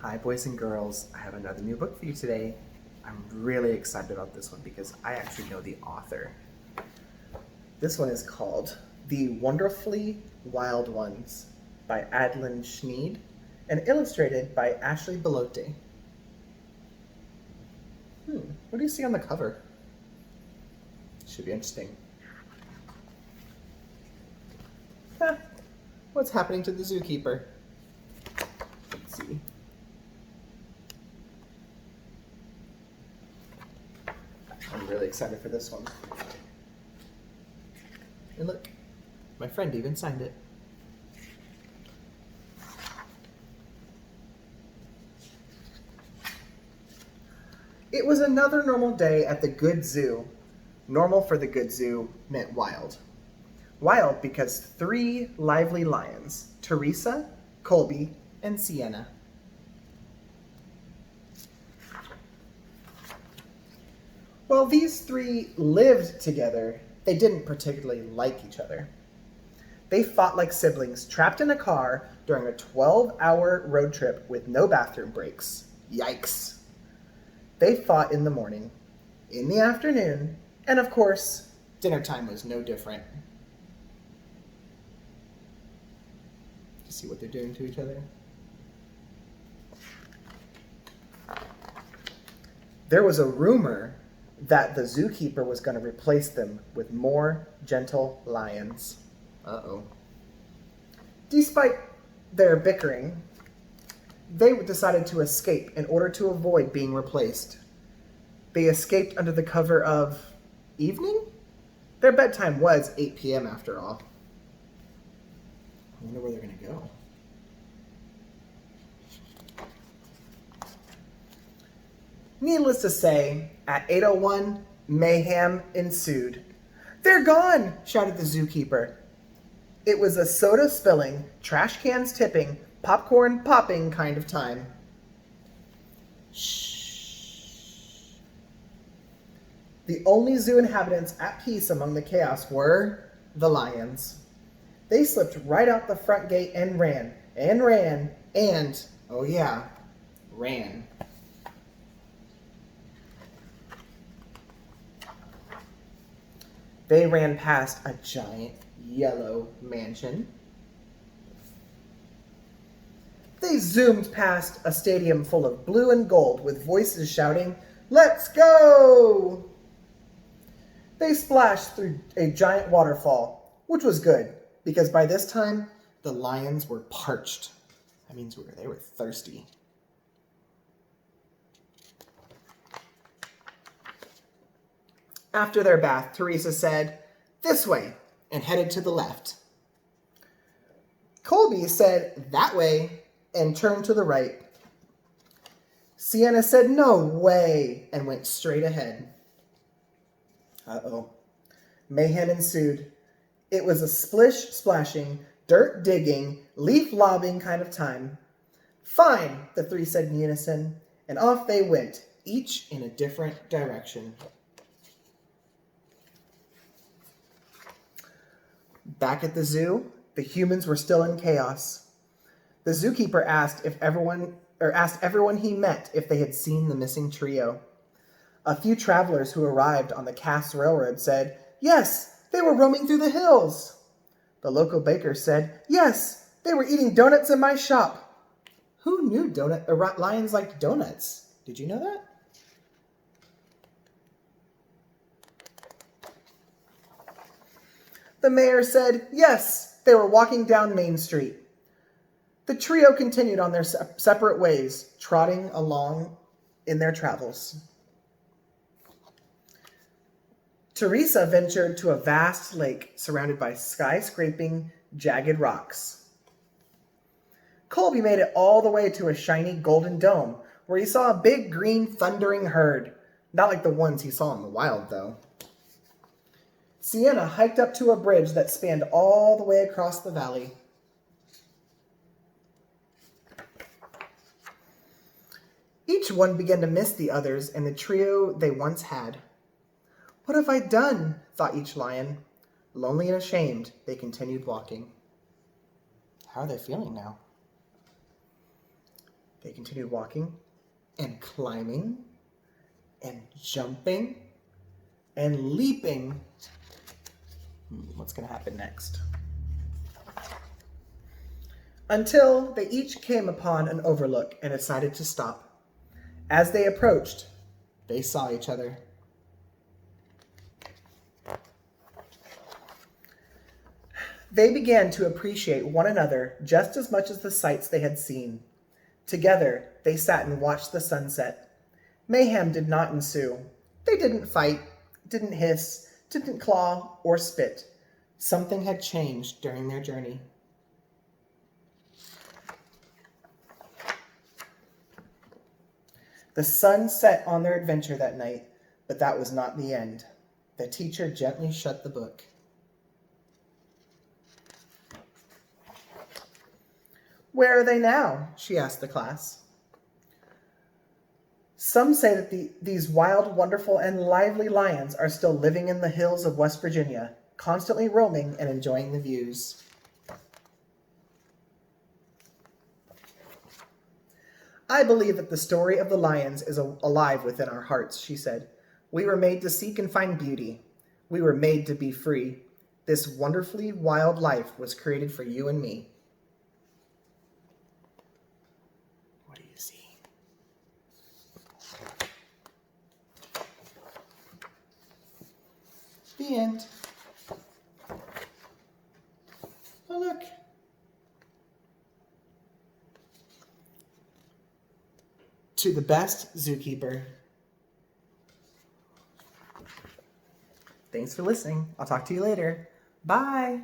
Hi boys and girls, I have another new book for you today. I'm really excited about this one because I actually know the author. This one is called The Wonderfully Wild Ones by Adeline Schneid and illustrated by Ashley Belote. What do you see on the cover? Should be interesting. What's happening to the zookeeper? Let's see. I'm really excited for this one. And look, my friend even signed it. It was another normal day at the Good Zoo. Normal for the Good Zoo meant wild. Wild because 3 lively lions, Teresa, Colby, and Sienna. While these 3 lived together, they didn't particularly like each other. They fought like siblings trapped in a car during a 12-hour road trip with no bathroom breaks. Yikes. They fought in the morning, in the afternoon, and of course, dinner time was no different. You see what they're doing to each other? There was a rumor that the zookeeper was going to replace them with more gentle lions. Uh-oh. Despite their bickering, they decided to escape in order to avoid being replaced. They escaped under the cover of evening? Their bedtime was 8 p.m. after all. I wonder where they're going to go. Needless to say, at 8:01, mayhem ensued. "They're gone!" shouted the zookeeper. It was a soda spilling, trash cans tipping, popcorn popping kind of time. Shh. The only zoo inhabitants at peace among the chaos were the lions. They slipped right out the front gate and ran, and, oh yeah, ran. They ran past a giant yellow mansion. They zoomed past a stadium full of blue and gold with voices shouting, "Let's go!" They splashed through a giant waterfall, which was good because by this time the lions were parched. That means they were thirsty. After their bath, Teresa said, "This way," and headed to the left. Colby said, "That way," and turned to the right. Sienna said, "No way," and went straight ahead. Uh-oh. Mayhem ensued. It was a splish-splashing, dirt-digging, leaf-lobbing kind of time. "Fine," the 3 said in unison, and off they went, each in a different direction. Back at the zoo, the humans were still in chaos. The zookeeper asked everyone he met if they had seen the missing trio. A few travelers who arrived on the Cass Railroad said, "Yes, they were roaming through the hills." The local baker said, "Yes, they were eating donuts in my shop." Who knew lions liked donuts? Did you know that? The mayor said, "Yes, they were walking down Main Street." The trio continued on their separate ways, trotting along in their travels. Teresa ventured to a vast lake surrounded by skyscraping, jagged rocks. Colby made it all the way to a shiny golden dome where he saw a big green thundering herd. Not like the ones he saw in the wild, though. Sienna hiked up to a bridge that spanned all the way across the valley. Each one began to miss the others and the trio they once had. "What have I done?" thought each lion. Lonely and ashamed, they continued walking. How are they feeling now? They continued walking and climbing and jumping and leaping. What's going to happen next? Until they each came upon an overlook and decided to stop. As they approached, they saw each other. They began to appreciate one another just as much as the sights they had seen. Together, they sat and watched the sunset. Mayhem did not ensue. They didn't fight, didn't hiss, didn't claw or spit. Something had changed during their journey. The sun set on their adventure that night, but that was not the end. The teacher gently shut the book. Where are they now? She asked the class. Some say that these wild, wonderful, and lively lions are still living in the hills of West Virginia, constantly roaming and enjoying the views. I believe that the story of the lions is alive within our hearts, she said. We were made to seek and find beauty. We were made to be free. This wonderfully wild life was created for you and me. What do you see? The end. Oh, look. To the best zookeeper. Thanks for listening. I'll talk to you later. Bye.